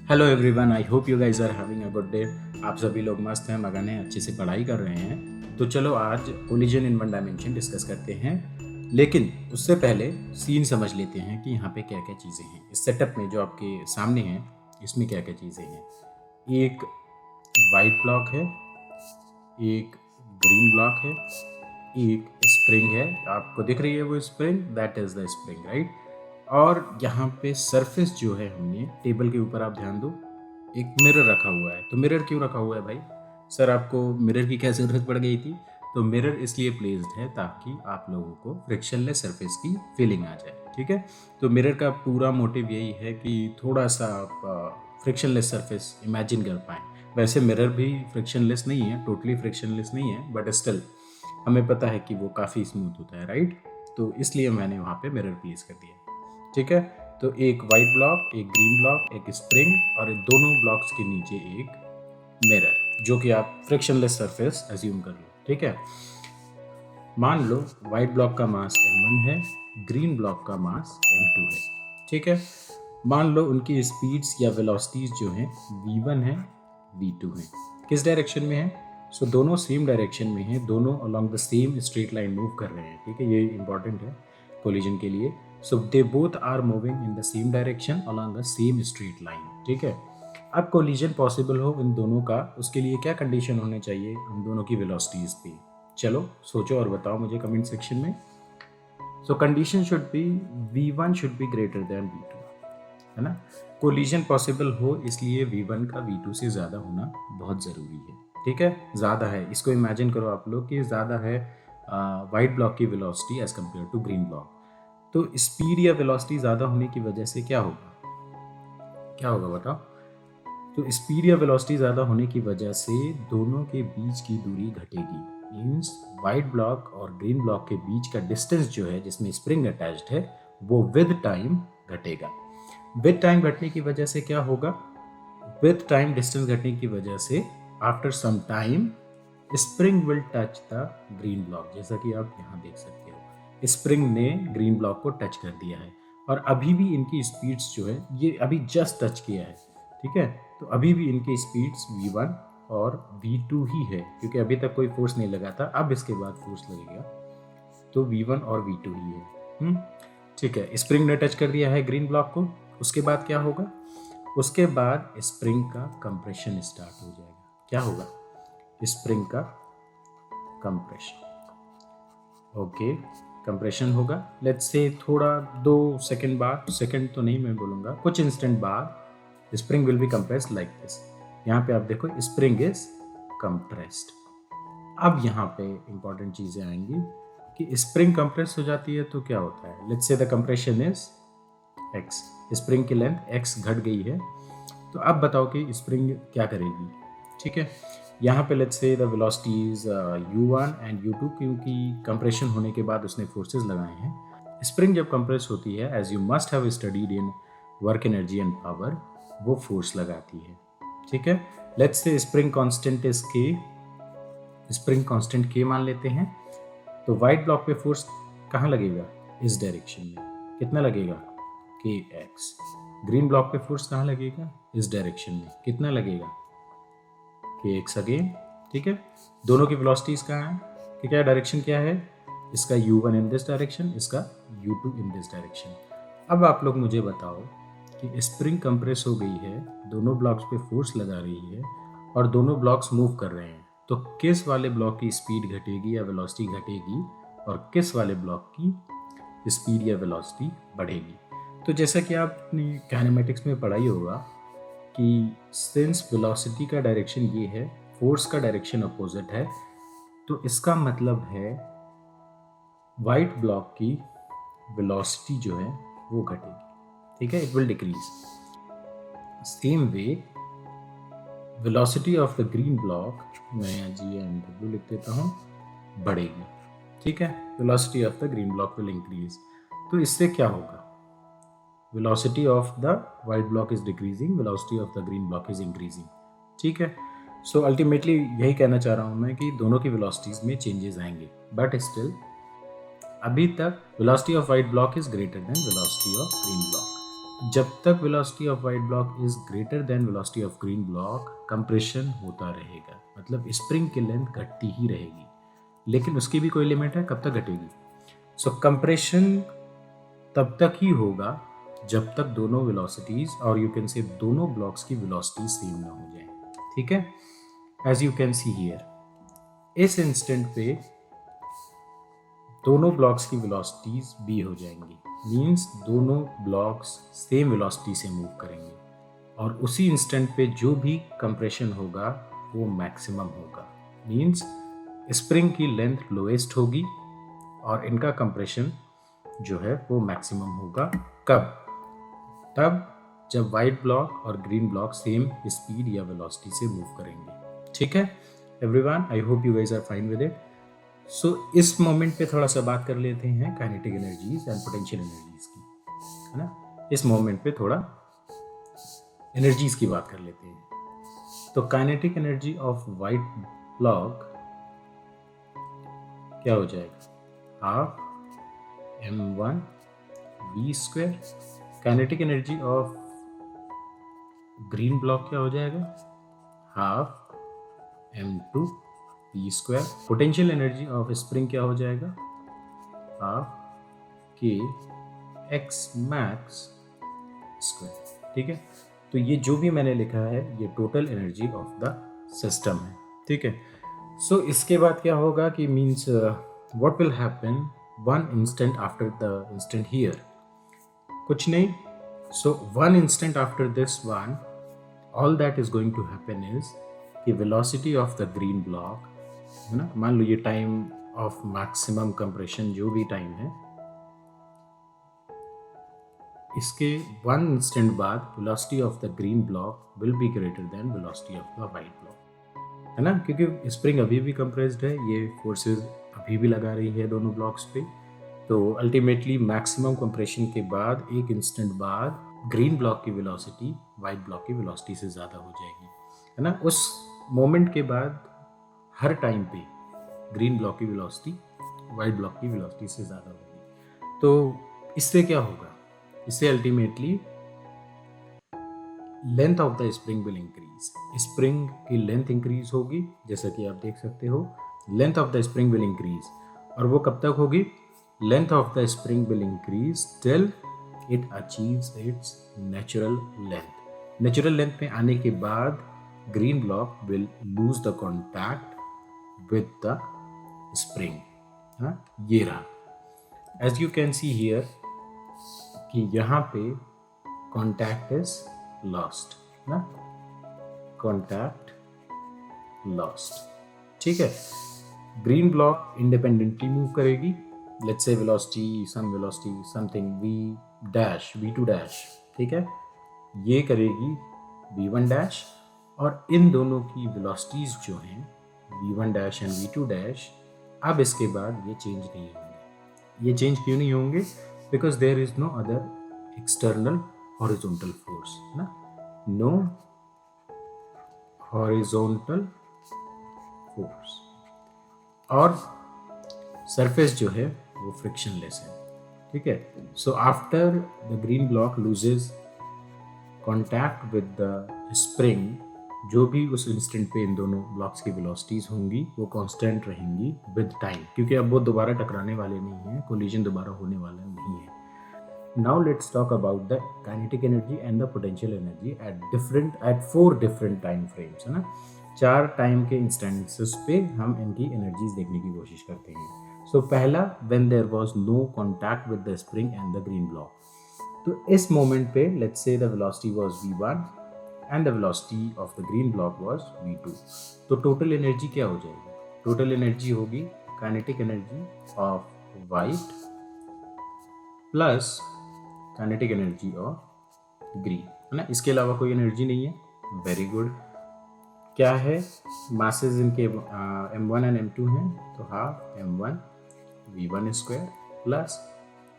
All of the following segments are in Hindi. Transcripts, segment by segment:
Hello everyone, I hope you guys are having a good day. आप सभी लोग मस्त हैं, मगन हैं, अच्छे से पढ़ाई कर रहे हैं। तो चलो आज collision in one dimension discuss करते हैं। लेकिन उससे पहले सीन समझ लेते हैं कि यहाँ पे क्या क्या चीज़ें हैं। इस सेटअप में जो आपके सामने है, इसमें क्या क्या चीज़ें हैं। एक वाइट ब्लॉक है, एक ग्रीन ब्लॉक है, एक स्प्रिंग है। आपको दिख रही है वो spring, that is the spring, right. और यहाँ पे सरफेस जो है, हमने टेबल के ऊपर आप ध्यान दो, एक मिरर रखा हुआ है। तो मिरर क्यों रखा हुआ है भाई? सर आपको मिरर की क्या ज़रूरत पड़ गई थी? तो मिरर इसलिए प्लेस्ड है ताकि आप लोगों को फ्रिक्शनलेस सरफेस की फीलिंग आ जाए, ठीक है। तो मिरर का पूरा मोटिव यही है कि थोड़ा सा आप फ्रिक्शनलेस सरफेस इमेजिन कर पाएँ। वैसे मिरर भी फ्रिक्शनलेस नहीं है, टोटली फ्रिक्शनलेस नहीं है, बट स्टिल हमें पता है कि वो काफ़ी स्मूथ होता है, राइट। तो इसलिए मैंने वहाँ पे मिरर प्लेस कर दिया, ठीक है। तो एक वाइट ब्लॉक, एक ग्रीन ब्लॉक, एक स्प्रिंग, और इन दोनों ब्लॉक्स के नीचे एक मिरर, जो कि आप फ्रिक्शनलेस सरफेस एज्यूम कर लो, ठीक है। मान लो वाइट ब्लॉक का मास m1 है, ग्रीन ब्लॉक का मास m2 है, ठीक है। मान लो उनकी स्पीड्स या वेलोसिटीज जो हैं v1 है, v2 है। किस डायरेक्शन में है? सो दोनों सेम डायरेक्शन में है, दोनों along the same straight line move कर रहे हैं, ठीक है। ये इंपॉर्टेंट है कोलिजन के लिए। So they both are moving in the same direction along the same straight line, ठीक है। अब कोलिजन पॉसिबल हो इन दोनों का, उसके लिए क्या कंडीशन होने चाहिए इन दोनों की वेलोसिटीज पे? चलो सोचो और बताओ मुझे कमेंट सेक्शन में। सो condition should be v1 should be greater than v2, है ना। कोलिजन पॉसिबल हो इसलिए v1 का v2 से ज़्यादा होना बहुत ज़रूरी है, ठीक है। ज़्यादा है, इसको इमेजिन करो आप लोग कि ज़्यादा है वाइट ब्लॉक की velocity as compare to green block. तो स्पीड या वेलोसिटी ज़्यादा होने की वजह से क्या होगा? क्या होगा बताओ? तो स्पीड या वेलोसिटी ज़्यादा होने की वजह से दोनों के बीच की दूरी घटेगी। मीन्स वाइट ब्लॉक और ग्रीन ब्लॉक के बीच का डिस्टेंस जो है, जिसमें स्प्रिंग अटैच्ड है, वो विद टाइम घटेगा। विद टाइम घटने की वजह से क्या होगा? विद टाइम डिस्टेंस घटने की वजह से after some time spring will touch the green block, जैसा कि आप यहाँ देख सकते हो। स्प्रिंग ने ग्रीन ब्लॉक को टच कर दिया है, और अभी भी इनकी स्पीड्स जो है, ये अभी जस्ट टच किया है, ठीक है। तो अभी भी इनकी स्पीड्स v1 और v2 ही है, क्योंकि अभी तक कोई फोर्स नहीं लगा था, अब इसके बाद फोर्स लगेगा, तो v1 और v2 ही है। ठीक है, स्प्रिंग ने टच कर दिया है ग्रीन ब्लॉक को। उसके बाद क्या होगा? उसके बाद स्प्रिंग का कंप्रेशन स्टार्ट हो जाएगा। क्या होगा? स्प्रिंग का कंप्रेशन, ओके। कंप्रेशन होगा, लेट्स से थोड़ा 2 सेकंड बाद, सेकंड तो नहीं मैं बोलूँगा, कुछ इंस्टेंट बाद spring will be compressed like this. यहाँ पे आप देखो स्प्रिंग इज कंप्रेस्ड। अब यहाँ पे इंपॉर्टेंट चीज़ें आएंगी कि स्प्रिंग कंप्रेस हो जाती है तो क्या होता है। लेट्स से the compression is x, spring की लेंथ x घट गई है। तो अब बताओ कि स्प्रिंग क्या करेगी, ठीक है। यहाँ पे let's say the velocities u1 and u2, क्योंकि कंप्रेशन होने के बाद उसने फोर्सेस लगाए हैं। स्प्रिंग जब कंप्रेस होती है, as you must have studied in work energy and power, वो फोर्स लगाती है, ठीक है। Let's say spring constant is k, spring constant k मान लेते हैं। तो वाइट ब्लॉक पे फोर्स कहाँ लगेगा? इस डायरेक्शन में। कितना लगेगा? kx। ग्रीन ब्लॉक पे फोर्स कहाँ लगेगा? इस डायरेक्शन में। कितना लगेगा? kx अगेन, ठीक है। दोनों की वेलोसिटीज कहाँ है, कि क्या डायरेक्शन क्या है? इसका u1 इन दिस डायरेक्शन, इसका u2 इन दिस डायरेक्शन। अब आप लोग मुझे बताओ कि स्प्रिंग कंप्रेस हो गई है, दोनों ब्लॉक्स पे फोर्स लगा रही है, और दोनों ब्लॉक्स मूव कर रहे हैं, तो किस वाले ब्लॉक की स्पीड घटेगी या वेलोसिटी घटेगी, और किस वाले ब्लॉक की स्पीड या वेलोसिटी बढ़ेगी? तो जैसा कि आपने काइनेमेटिक्स में पढ़ाई होगा कि सिंस वेलोसिटी का डायरेक्शन ये है, फोर्स का डायरेक्शन अपोजिट है, तो इसका मतलब है वाइट ब्लॉक की वेलोसिटी जो है वो घटेगी, ठीक है, it will decrease. Same way velocity of the green block, मैं यहाँ जी एंड डब्ल्यू लिख देता हूँ, बढ़ेगी, ठीक है। Velocity of the green block will increase. तो इससे क्या होगा? Velocity of the white block is decreasing, velocity of the green block is increasing, ठीक है। सो अल्टीमेटली यही कहना चाह रहा हूँ मैं कि दोनों की वेलोसिटीज में चेंजेस आएंगे, बट स्टिल अभी तक velocity of white block is greater than velocity of green block. जब तक velocity of white block is greater than velocity of green block compression होता रहेगा, मतलब स्प्रिंग की लेंथ घटती ही रहेगी, लेकिन उसकी भी कोई लिमिट है कब तक घटेगी। सो कंप्रेशन तब तक ही होगा जब तक दोनों वेलोसिटीज और यू कैन से दोनों ब्लॉक्स की वेलोसिटी सेम ना हो जाए, ठीक है। As you can see here इस इंस्टेंट पे दोनों ब्लॉक्स की वेलोसिटीज b हो जाएंगी, मींस दोनों ब्लॉक्स सेम वेलोसिटी से मूव करेंगे और उसी इंस्टेंट पे जो भी कंप्रेशन होगा वो मैक्सिमम होगा, मींस स्प्रिंग की लेंथ लोएस्ट होगी और इनका कंप्रेशन जो है वो मैक्सिमम होगा। कब? तब जब वाइट ब्लॉक और ग्रीन ब्लॉक सेम स्पीड या वेलोसिटी से मूव करेंगे, ठीक है everyone. I hope you guys are fine with it. So इस मोमेंट पे थोड़ा सा बात कर लेते हैं kinetic energies and potential energies की, है ना। इस मोमेंट पे थोड़ा एनर्जीज की बात कर लेते हैं। तो kinetic energy of white block क्या हो जाएगा, half m1 v²। Kinetic energy of green block क्या हो जाएगा, half m2 p²। Potential energy of spring क्या हो जाएगा, हाफ k x max², ठीक है। तो ये जो भी मैंने लिखा है ये total energy of the system है, ठीक है। सो इसके बाद क्या होगा कि means what will happen one instant after the instant here, कुछ नहीं। So one instant after this one all that is going to happen is कि velocity of the green block, है ना, मान लो ये टाइम ऑफ मैक्सिमम कंप्रेशन जो भी टाइम है, इसके वन इंस्टेंट बाद velocity of the green block will be greater than velocity of the white block, है ना, क्योंकि स्प्रिंग अभी भी कंप्रेस्ड है, ये फोर्सेस अभी भी लगा रही है दोनों ब्लॉक्स पे। तो अल्टीमेटली मैक्सिमम कंप्रेशन के बाद एक इंस्टेंट बाद ग्रीन ब्लॉक की वेलोसिटी वाइट ब्लॉक की वेलोसिटी से ज़्यादा हो जाएगी, है ना। उस मोमेंट के बाद हर टाइम पे ग्रीन ब्लॉक की वेलोसिटी वाइट ब्लॉक की वेलोसिटी से ज़्यादा होगी। तो इससे क्या होगा, इससे ultimately length of the spring will increase, spring की लेंथ इंक्रीज होगी, जैसा कि आप देख सकते हो length of the spring will increase. और वो कब तक होगी, length of the spring will increase till it achieves it's natural length. Natural length पे आने के बाद green block will lose the contact with the spring. हाँ, ये रहा। As you can see here कि यहाँ पे कॉन्टैक्ट इज लॉस्ट ना, कॉन्टैक्ट लॉस्ट, ठीक है। ग्रीन ब्लॉक इंडिपेंडेंटली मूव करेगी, let's say velocity something v2 dash, ठीक है, ये करेगी v1 डैश, और इन दोनों की वेलोसिटीज जो हैं v1 dash and v2 dash अब इसके बाद ये चेंज नहीं होंगे। ये चेंज क्यों नहीं होंगे, because there is no other external horizontal force ना, नो हॉरिजॉन्टल फोर्स, और सरफेस जो है वो फ्रिक्शनलेस है, ठीक है। So after the green block loses contact with the spring, जो भी उस इंस्टेंट पे इन दोनों ब्लॉक्स की वेलोसिटीज होंगी वो कांस्टेंट रहेंगी विद टाइम, क्योंकि अब वो दोबारा टकराने वाले नहीं हैं, कोलिजन दोबारा होने वाला नहीं है। Now let's talk about the kinetic energy and the potential energy at 4 different time frames, है ना। 4 टाइम के इंस्टेंसेस पे हम इनकी एनर्जीज देखने की कोशिश करते हैं। सो पहला, when there was no contact with the spring and the green block, तो इस मोमेंट पे let's say the velocity was v1 and the velocity of the green block was v2, तो टोटल एनर्जी क्या हो जाएगी, टोटल एनर्जी होगी kinetic energy of white plus kinetic energy of green, है ना। इसके अलावा कोई एनर्जी नहीं है, वेरी गुड। क्या है, मासेस इनके m1 एंड m2 हैं, तो half m1 v1² plus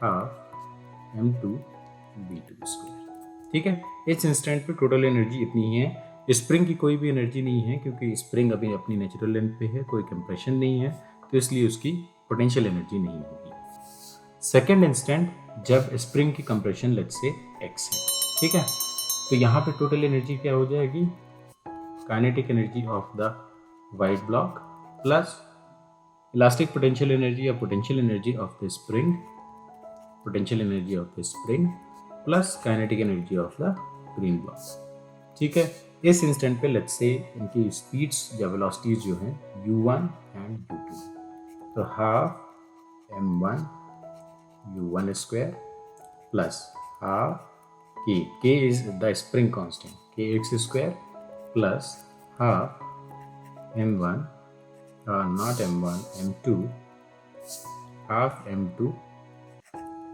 half m2 v2², ठीक है। इस इंस्टेंट पे टोटल एनर्जी इतनी ही है। स्प्रिंग की कोई भी एनर्जी नहीं है, क्योंकि स्प्रिंग अभी अपनी नेचुरल लेंथ पे है, कोई कंप्रेशन नहीं है, तो इसलिए उसकी पोटेंशियल एनर्जी नहीं होगी। सेकेंड इंस्टेंट जब स्प्रिंग की कंप्रेशन लेट्स से x है, ठीक है। तो यहाँ पे टोटल एनर्जी क्या हो जाएगी, kinetic energy of the white block plus elastic potential energy या potential energy of the spring, potential energy of the spring plus kinetic energy of the green block, ठीक है। इस इंस्टेंट पे लेट्स से इनकी स्पीड्स या वेलोसिटीज जो हैं u1 एंड u2, तो half m1 u1 square plus half k is the spring constant kx square plus half m1 not m1 m2 half m2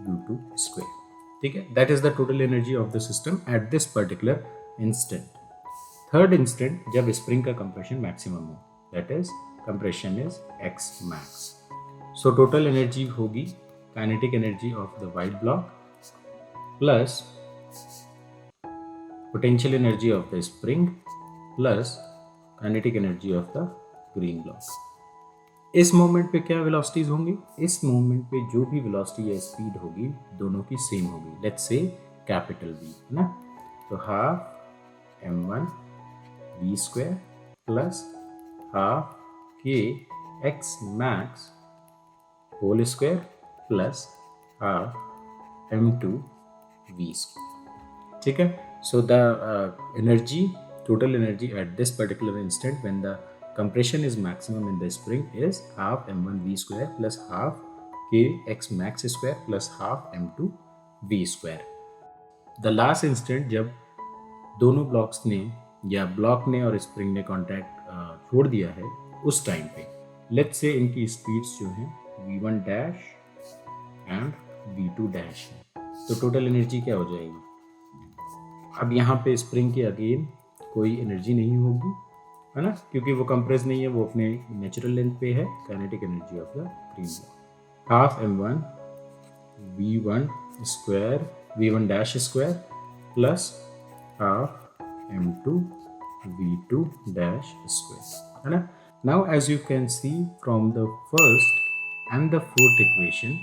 u2 square, ठीक है। That is the total energy of the system at this particular instant. Third instant जब स्प्रिंग का कंप्रेशन मैक्सिमम हो, that is compression is x max. So total energy होगी kinetic energy of the white block plus potential energy of the spring plus kinetic energy of the green block. इस मोमेंट पे क्या वेलोसिटीज होंगी, इस मोमेंट पे जो भी वेलोसिटी या स्पीड होगी दोनों की सेम होगी, लेट्स से कैपिटल V, है ना। तो half m1 v square plus half k x max whole square plus half m2 v square, ठीक है। So the energy, total energy at this particular instant when the compression is maximum in the spring is half m1 v square plus half k x max square plus half m2 v square. The last instant जब दोनों ब्लॉक्स ने या ब्लॉक ने और स्प्रिंग ने कॉन्टैक्ट छोड़ दिया है, उस टाइम पे लेट्स से इनकी स्पीड्स जो हैं v1 dash and v2 dash है, तो टोटल एनर्जी क्या हो जाएगी। अब यहाँ पे स्प्रिंग के अगेन कोई एनर्जी नहीं होगी, है ना, क्योंकि वो कंप्रेस नहीं है, वो अपने नेचुरल लेंथ पे है। Kinetic energy of the green block half m1 v1 square v1 dash square plus half m2 v2 dash square, है ना। Now as you can see from the first and the fourth equation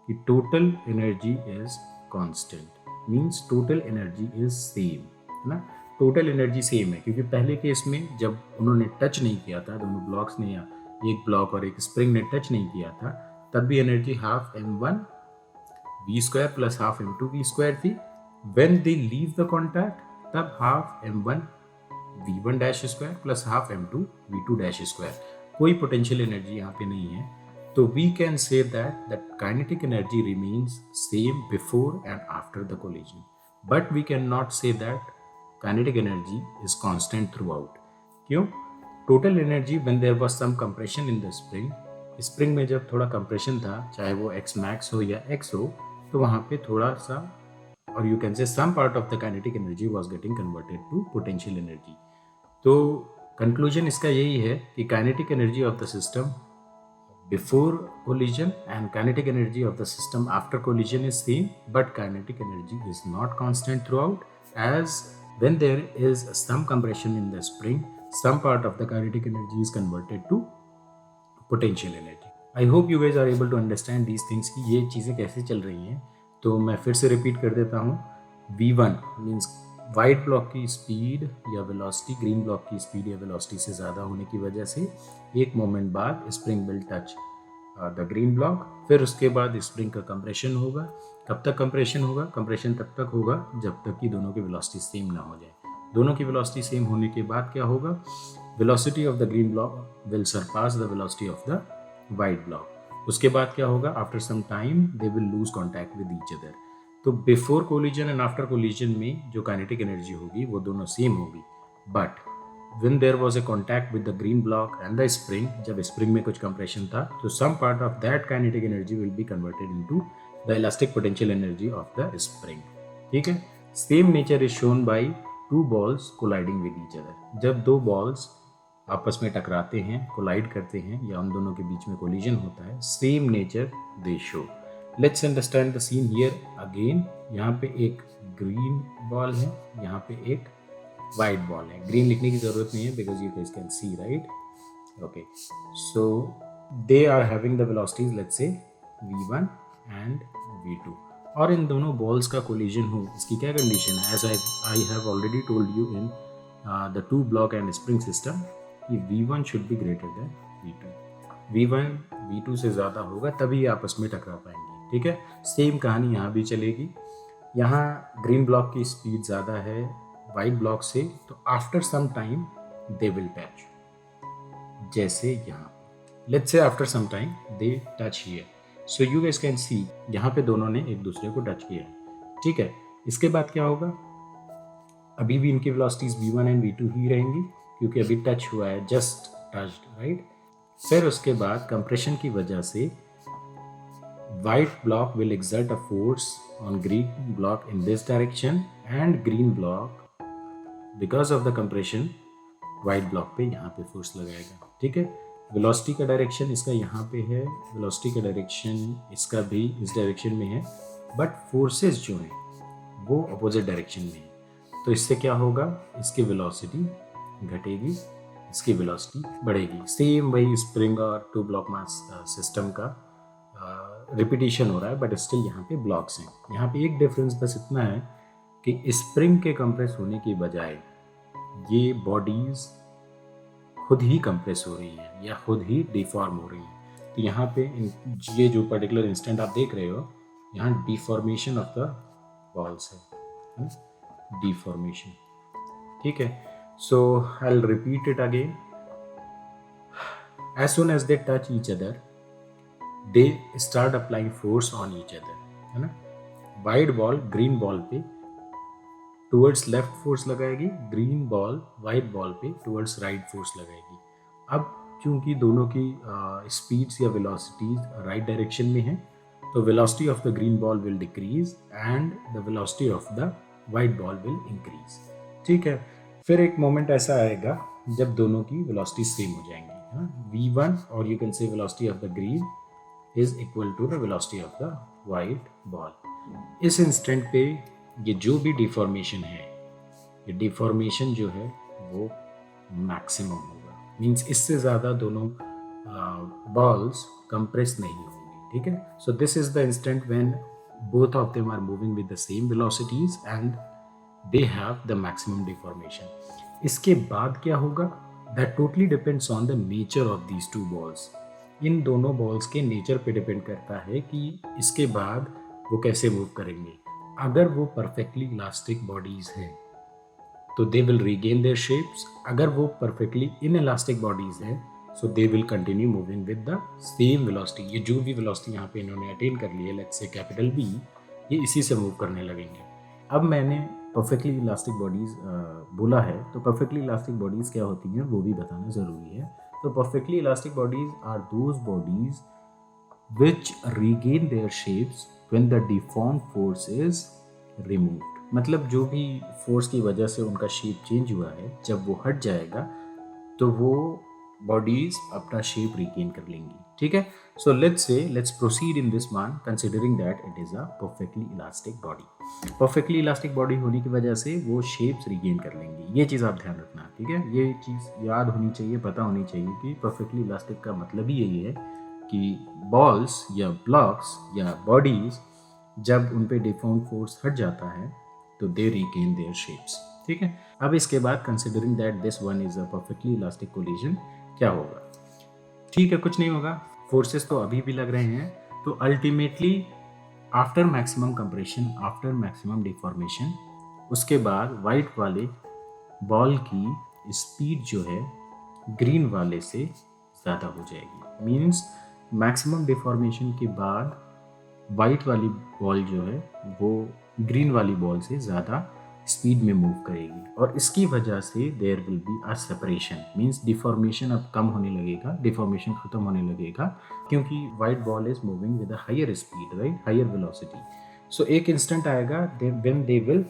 कि total energy is constant, means total energy is same, है ना। टोटल एनर्जी सेम है क्योंकि पहले केस में जब उन्होंने टच नहीं किया था, दोनों ब्लॉक्स ने या एक ब्लॉक और एक स्प्रिंग ने टच नहीं किया था, तब भी energy half m1 v square plus half m2 v square थी। When they leave the contact तब half m1 v1 dash square plus half m2 v2 dash square, कोई पोटेंशियल एनर्जी यहाँ पे नहीं है। So we can say that kinetic energy remains same before and after the collision, but we cannot say that kinetic energy is constant throughout. क्यों? Total energy when there was some compression in the spring में जब थोड़ा compression था, चाहे वो x max हो या x हो, तो वहाँ पे थोड़ा सा, और you can say some part of the kinetic energy was getting converted to potential energy. तो conclusion इसका यही है कि kinetic energy of the system before collision and kinetic energy of the system after collision is same, but kinetic energy is not constant throughout, as when there is some compression in the spring, some part of the kinetic energy is converted to potential energy. I hope you guys are able to understand these things कि ये चीज़ें कैसे चल रही हैं। तो मैं फिर से रिपीट कर देता हूँ, v1 मीन्स वाइट ब्लॉक की स्पीड या वेलोसिटी ग्रीन ब्लॉक की स्पीड या वेलोसिटी से ज़्यादा होने की वजह से एक मोमेंट बाद spring will touch the green block, फिर उसके बाद स्प्रिंग का कंप्रेशन होगा। कब तक कंप्रेशन होगा, कंप्रेशन तब तक होगा जब तक कि दोनों की वेलोसिटी सेम ना हो जाए। दोनों की वेलोसिटी सेम होने के बाद क्या होगा, velocity of the green block will surpass the velocity of the white block. उसके बाद क्या होगा, after some time they will lose contact with each other. तो before collision and after collision में जो काइनेटिक एनर्जी होगी वो दोनों सेम होगी, but when there was a contact with the green block and the spring, जब स्प्रिंग में कुछ कंप्रेशन था, तो some part of that kinetic energy will be converted into the elastic potential energy of the spring, ठीक है। Same nature is shown by two balls colliding with each other. जब दो बॉल्स आपस में टकराते हैं, कोलाइड करते हैं या उन दोनों के बीच में कोलिजन होता है, same nature they show. Let's understand the scene here again. यहाँ पे एक ग्रीन बॉल है, यहाँ पे एक वाइट बॉल है। ग्रीन लिखने की जरूरत नहीं है because you guys can see, right, okay. So they are having the velocities let's say v1 and v2 और इन दोनों बॉल्स का कोलिजन हो, इसकी क्या कंडीशन है? As I have already told you in the two block and spring system कि v1 should be greater than v2, v1 v2 से ज़्यादा होगा तभी आपस में टकरा पाएंगे। ठीक है, सेम कहानी यहाँ भी चलेगी। यहाँ ग्रीन ब्लॉक की स्पीड ज़्यादा है वाइट ब्लॉक से, तो after some time they will touch, जैसे यहाँ let's say after some time they touch here, so you guys can see यहाँ पे दोनों ने एक दूसरे को टच किया है। ठीक है, इसके बाद क्या होगा? अभी भी इनकी वेलोसिटीज v1 एंड v2 ही रहेंगी क्योंकि अभी टच हुआ है, जस्ट टच्ड, राइट। फिर उसके बाद कंप्रेशन की वजह से white block will exert a force on green block in this direction and green block because of the compression white block पे यहाँ पे फोर्स लगाएगा। ठीक है, वेलोसिटी का डायरेक्शन इसका यहाँ पे है, वेलोसिटी का डायरेक्शन इसका भी इस डायरेक्शन में है, बट फोर्सेस जो हैं वो अपोजिट डायरेक्शन में है। तो इससे क्या होगा? इसकी वेलोसिटी घटेगी, इसकी वेलोसिटी बढ़ेगी। सेम वही स्प्रिंग और टू ब्लॉक मास सिस्टम का रिपीटिशन हो रहा है, बट स्टिल यहाँ पे ब्लॉक्स हैं। यहाँ पे एक डिफरेंस बस इतना है कि स्प्रिंग के कंप्रेस होने की बजाय ये बॉडीज खुद ही कंप्रेस हो रही हैं या खुद ही डिफॉर्म हो रही हैं। तो यहाँ पे ये जो पर्टिकुलर इंस्टेंट आप देख रहे हो, यहाँ डिफॉर्मेशन ऑफ द बॉल्स है, डिफॉर्मेशन। ठीक है, so I will repeat it again. As soon as they touch each other they start applying force on each other, है ना। वाइट बॉल ग्रीन बॉल पे टुवर्ड्स लेफ्ट फोर्स लगाएगी, ग्रीन बॉल वाइट बॉल पे टुवर्ड्स राइट फोर्स लगाएगी। अब चूंकि दोनों की स्पीड्स या वेलोसिटीज राइट डायरेक्शन में है, तो velocity of the green ball will decrease and the velocity of the white ball will increase. ठीक है, फिर एक मोमेंट ऐसा आएगा जब दोनों की वेलोसिटी सेम हो जाएंगी, है ना। v1 और you can say velocity of the green is equal to the velocity of the white ball. इस इंस्टेंट पे ये जो भी डिफॉर्मेशन है, ये डिफॉर्मेशन जो है वो मैक्सिमम होगा, मींस इससे ज़्यादा दोनों बॉल्स कंप्रेस नहीं होंगी। ठीक है, so this is the instant when both of them are moving with the same velocities and they have the maximum deformation. इसके बाद क्या होगा? That totally depends on the nature of these two balls. इन दोनों बॉल्स के नेचर पे डिपेंड करता है कि इसके बाद वो कैसे मूव करेंगे। अगर वो परफेक्टली इलास्टिक बॉडीज हैं तो they will regain their shapes, अगर वो परफेक्टली इनइलास्टिक बॉडीज हैं so they will continue moving with the same velocity. ये जो भी वेलोसिटी यहाँ पे इन्होंने अटेन कर ली है, लेट्स से कैपिटल बी, ये इसी से मूव करने लगेंगे। अब मैंने परफेक्टली इलास्टिक बॉडीज बोला है, तो परफेक्टली इलास्टिक बॉडीज क्या होती हैं वो भी बताना ज़रूरी है। तो perfectly elastic bodies are those bodies which regain their shapes when the deform force is removed. मतलब जो भी फोर्स की वजह से उनका शेप चेंज हुआ है, जब वो हट जाएगा तो वो बॉडीज अपना शेप रिगेन कर लेंगी। ठीक है, so let's proceed in this one considering that it is a perfectly elastic body. Perfectly elastic body होने की वजह से वो शेप्स रिगेन कर लेंगी। ये चीज़ आप ध्यान रखना, ठीक है। ये चीज़ याद होनी चाहिए, पता होनी चाहिए कि परफेक्टली इलास्टिक का मतलब ही यही है कि बॉल्स या ब्लॉक्स या बॉडीज जब उन पे डिफॉर्म फोर्स हट जाता है तो दे रिगेन देयर शेप्स। ठीक है, अब इसके बाद considering that this one is a perfectly elastic collision क्या होगा? ठीक है, कुछ नहीं होगा, फोर्सेस तो अभी भी लग रहे हैं। तो ultimately after maximum compression, after maximum deformation, उसके बाद वाइट वाले बॉल की स्पीड जो है ग्रीन वाले से ज़्यादा हो जाएगी। मीन्स मैक्सिमम डिफॉर्मेशन के बाद वाइट वाली बॉल जो है वो ग्रीन वाली बॉल से ज़्यादा स्पीड में मूव करेगी, और इसकी वजह से there will be a separation. Means deformation अब कम होने लगेगा, डिफॉर्मेशन ख़त्म होने लगेगा, क्योंकि white ball is moving with a higher speed, right, higher velocity. So एक इंस्टेंट आएगा when they will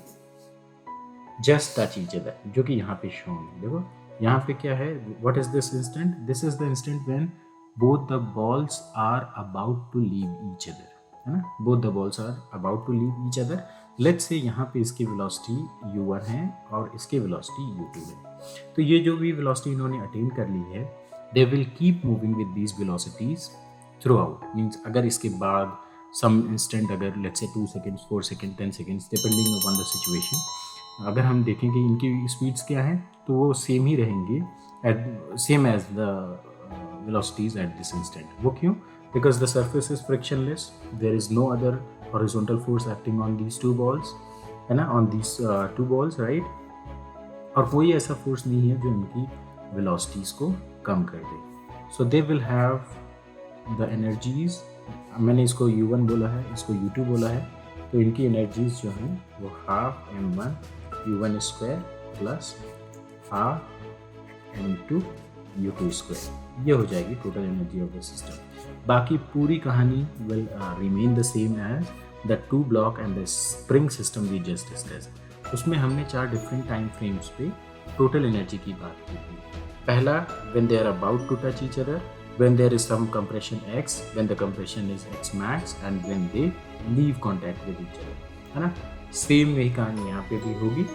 just touch each other, जो कि यहाँ पे शो है। देखो यहाँ पे क्या है, what is this instant? This is the instant when both the balls are about to leave each other, है ना। Both the balls are about to leave each other. Let's say यहाँ पे इसकी वेलोसिटी u1 है और इसकी वेलोसिटी u2 है। तो ये जो भी वेलोसिटी इन्होंने अटेन कर ली है, they will keep moving with these velocities through out. Means अगर इसके बाद सम इंस्टेंट, अगर let's say 2 seconds, 4 second, 10 seconds, depending upon the situation, अगर हम देखें कि इनकी स्पीड्स क्या हैं तो वो सेम ही रहेंगी, at same as the velocities at this instant. वो क्यों? Because the surface is frictionless, there is no other horizontal force acting on these two balls, है ना, on these two balls, right? और कोई ऐसा फोर्स नहीं है जो इनकी velocities को कम कर दे. So they will have the energies, मैंने इसको U1 बोला है, इसको U2 बोला है, तो इनकी एनर्जीज जो हैं वो half m1 U1 square plus half m2 U2 square, ये हो जाएगी total energy of the system. बाकी पूरी कहानी will remain the same as the two block and the spring system we just discuss. उसमें हमने 4 डिफरेंट टाइम फ्रेम्स पे टोटल एनर्जी की बात की थी. पहला, when they are about to touch each other, when there is some compression x, when the compression is x max, and when they leave contact with each other, है ना. सेम वही कहानी यहाँ पे भी होगी.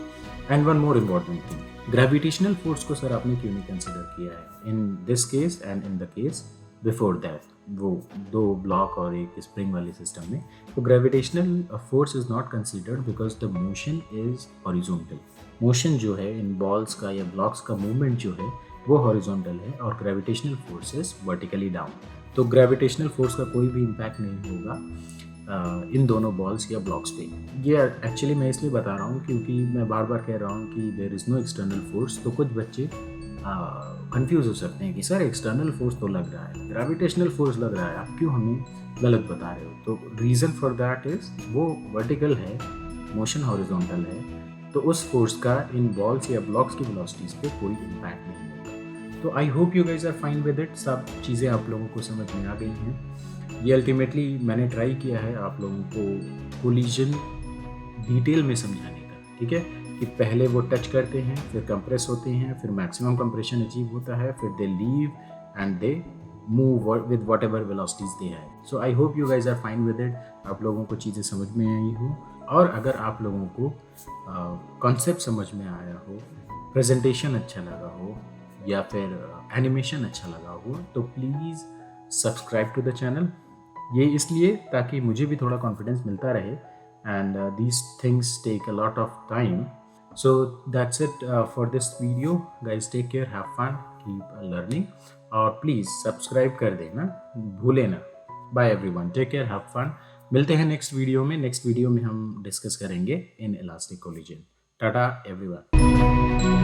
And one more important thing, gravitational force को सर आपने क्यों नहीं कंसिडर किया है in this case and in the case before that, वो 2 ब्लॉक और एक स्प्रिंग वाले सिस्टम में. तो gravitational force is not considered because the motion is horizontal. Motion जो है इन बॉल्स का या ब्लॉक्स का मूवमेंट जो है वो हॉरिजॉन्टल है और gravitational force is vertically down. तो ग्रेविटेशनल फोर्स का कोई भी इम्पैक्ट नहीं होगा इन दोनों बॉल्स या ब्लॉक्स पे. ये एक्चुअली मैं इसलिए बता रहा हूँ क्योंकि मैं बार बार कह रहा हूँ कि there is no external force. तो कुछ बच्चे कंफ्यूज हो सकते हैं कि सर एक्सटर्नल फोर्स तो लग रहा है, ग्रेविटेशनल फोर्स लग रहा है, आप क्यों हमें गलत बता रहे हो. तो रीज़न फॉर दैट इज़ वो वर्टिकल है, मोशन हॉरिजॉन्टल है, तो उस फोर्स का इन बॉल्स या ब्लॉक्स की वेलोसिटीज़ पे कोई इम्पैक्ट नहीं होगा. तो I hope you guys are fine with it. सब चीज़ें आप लोगों को समझ में आ गई हैं. ये अल्टीमेटली मैंने ट्राई किया है आप लोगों को कोलिजन डिटेल में समझाने का, ठीक है, कि पहले वो टच करते हैं, फिर कंप्रेस होते हैं, फिर मैक्सिमम कंप्रेशन अचीव होता है, फिर they leave and they move with whatever velocities they have. So I hope you guys are fine with it. आप लोगों को चीज़ें समझ में आई हो, और अगर आप लोगों को कॉन्सेप्ट समझ में आया हो, प्रेजेंटेशन अच्छा लगा हो, या फिर एनिमेशन अच्छा लगा हो, तो please subscribe to the channel. ये इसलिए ताकि मुझे भी थोड़ा कॉन्फिडेंस मिलता रहे, and these things take a lot of time. So that's it for this video guys. Take care, have fun, keep learning, और प्लीज़ सब्सक्राइब कर देना, भूले ना. Bye everyone, take care, have fun. मिलते हैं नेक्स्ट वीडियो में. नेक्स्ट वीडियो में हम डिस्कस करेंगे इन इलास्टिक कोलिजन. टाटा एवरीवन.